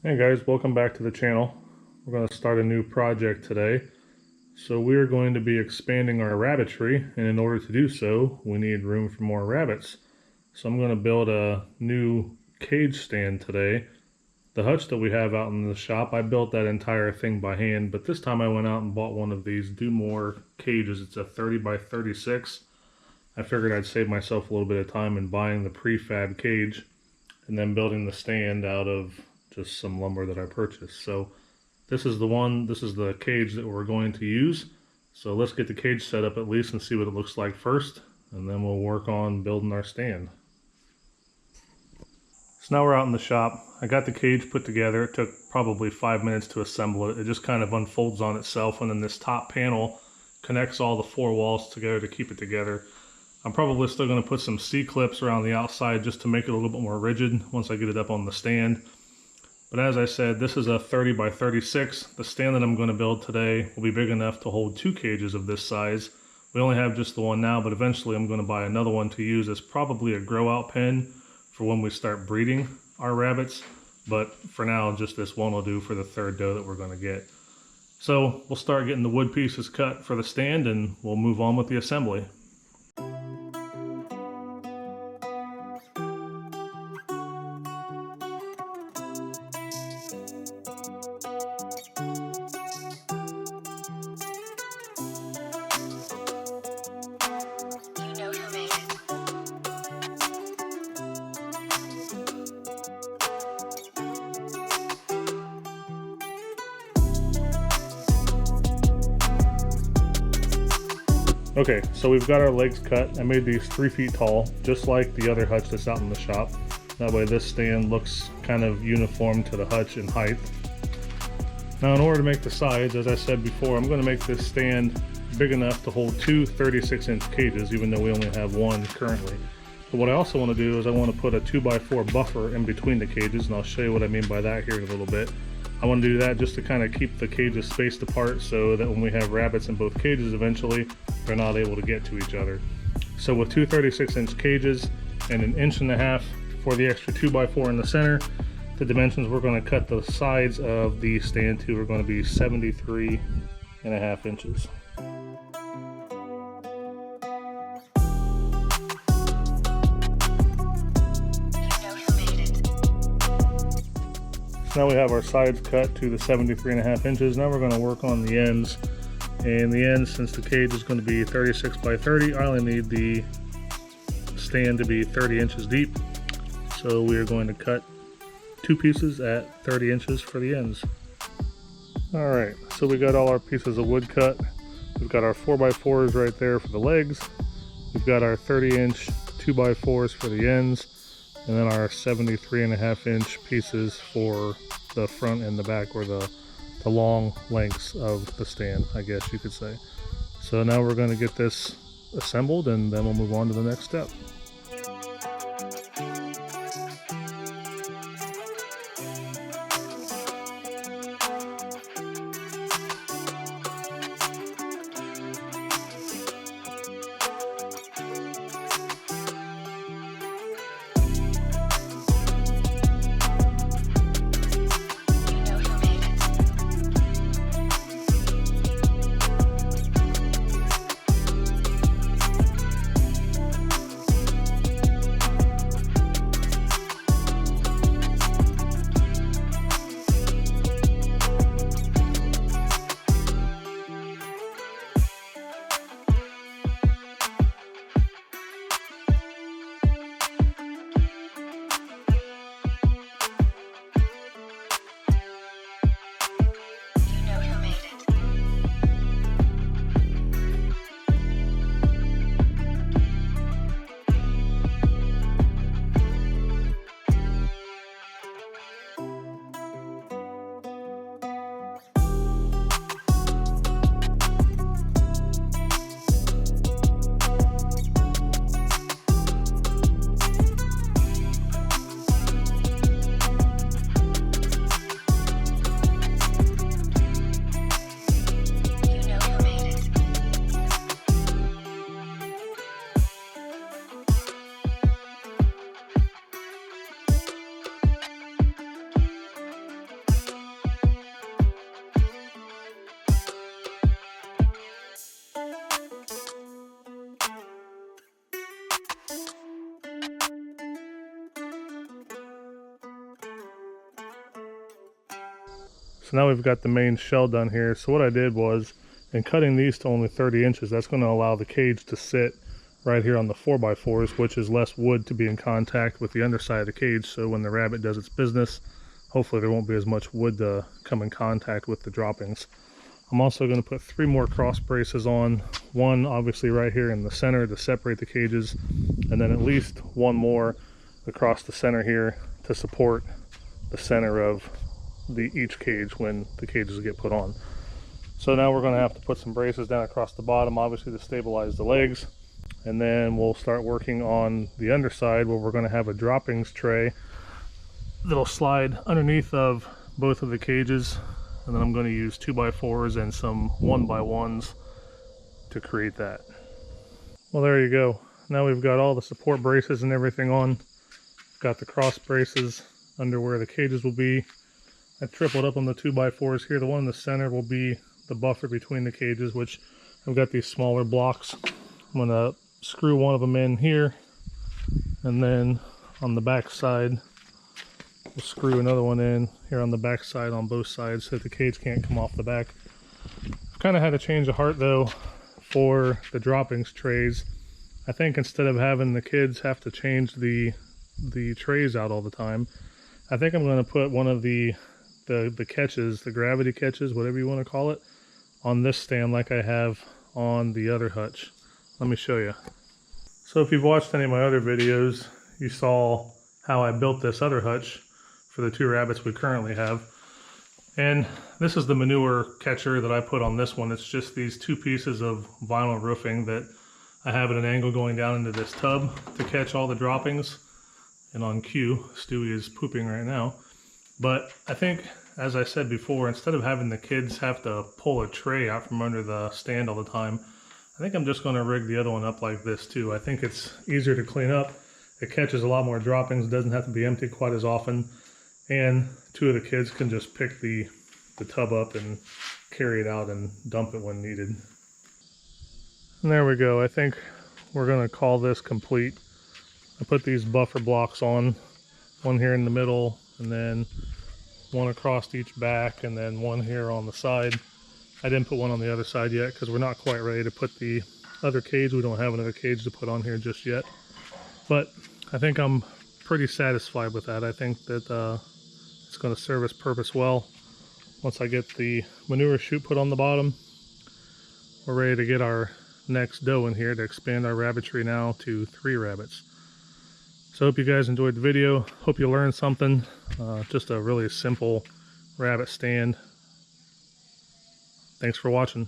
Hey guys, welcome back to the channel. We're going to start a new project today. So we're going to be expanding our rabbitry, and in order to do so, we need room for more rabbits. So I'm going to build a new cage stand today. The hutch that we have out in the shop, I built that entire thing by hand, but this time I went out and bought one of these Do More cages. It's a 30 by 36. I figured I'd save myself a little bit of time in buying the prefab cage and then building the stand out of just some lumber that I purchased. So this is the cage that we're going to use. So let's get the cage set up at least and see what it looks like first, and then we'll work on building our stand. So now we're out in the shop. I got the cage put together. It took probably 5 minutes to assemble it. It just kind of unfolds on itself, and then this top panel connects all the four walls together to keep it together. I'm probably still going to put some C-clips around the outside just to make it a little bit more rigid once I get it up on the stand. But as I said, this is a 30 by 36. The stand that I'm going to build today will be big enough to hold two cages of this size. We only have just the one now, but eventually I'm going to buy another one to use as probably a grow out pen for when we start breeding our rabbits. But for now, just this one will do for the third doe that we're going to get. So we'll start getting the wood pieces cut for the stand, and we'll move on with the assembly. Okay, so we've got our legs cut. I made these 3 feet tall, just like the other hutch that's out in the shop. That way this stand looks kind of uniform to the hutch in height. Now in order to make the sides, as I said before, I'm going to make this stand big enough to hold two 36-inch cages, even though we only have one currently. But what I also want to do is I want to put a 2x4 buffer in between the cages, and I'll show you what I mean by that here in a little bit. I want to do that just to kind of keep the cages spaced apart so that when we have rabbits in both cages eventually, they're not able to get to each other. So with two 36-inch cages and 1.5 inches for the extra 2x4 in the center, the dimensions we're going to cut the sides of the stand to are going to be 73.5 inches. Now we have our sides cut to the 73.5 inches. Now we're going to work on the ends. And the ends, since the cage is going to be 36 by 30, I only need the stand to be 30 inches deep. So we are going to cut 2 pieces at 30 inches for the ends. Alright, so we got all our pieces of wood cut. We've got our 4x4s right there for the legs. We've got our 30-inch 2x4s for the ends. And then our 73.5-inch pieces for the front and the back, or the long lengths of the stand, I guess you could say. So now we're going to get this assembled, and then we'll move on to the next step. so now we've got the main shell done here. So what I did was, in cutting these to only 30 inches, that's going to allow the cage to sit right here on the 4x4s, which is less wood to be in contact with the underside of the cage. So when the rabbit does its business, hopefully there won't be as much wood to come in contact with the droppings. I'm also going to put 3 more cross braces on, one obviously right here in the center to separate the cages, and then at least one more across the center here to support the center of each cage when the cages get put on. So now we're going to have to put some braces down across the bottom, obviously to stabilize the legs, and then we'll start working on the underside where we're going to have a droppings tray that'll slide underneath of both of the cages, and then I'm going to use 2x4s and some 1x1s to create that. Well, there you go. Now we've got all the support braces and everything on. Got the cross braces under where the cages will be. I tripled up on the 2x4s here. The one in the center will be the buffer between the cages, which I've got these smaller blocks. I'm going to screw one of them in here, and then on the back side we'll screw another one in here on the back side on both sides so that the cage can't come off the back. I've kind of had a change of heart though for the droppings trays. I think instead of having the kids have to change the trays out all the time, I think I'm going to put one of the catches, the gravity catches, whatever you want to call it, on this stand like I have on the other hutch. Let me show you. So if you've watched any of my other videos, you saw how I built this other hutch for the 2 rabbits we currently have. And this is the manure catcher that I put on this one. It's just these 2 pieces of vinyl roofing that I have at an angle going down into this tub to catch all the droppings. And on cue, Stewie is pooping right now. But I think, as I said before, instead of having the kids have to pull a tray out from under the stand all the time, I think I'm just going to rig the other one up like this too. I think it's easier to clean up. It catches a lot more droppings, doesn't have to be emptied quite as often, and 2 of the kids can just pick the tub up and carry it out and dump it when needed. And there we go. I think we're going to call this complete. I put these buffer blocks on, one here in the middle, and then one across each back, and then one here on the side. I didn't put one on the other side yet because we're not quite ready to put the other cage. We don't have another cage to put on here just yet. But I think I'm pretty satisfied with that. I think that it's going to serve its purpose well. Once I get the manure chute put on the bottom, we're ready to get our next doe in here to expand our rabbitry now to 3 rabbits. So I hope you guys enjoyed the video. Hope you learned something. Just a really simple rabbit stand. Thanks for watching.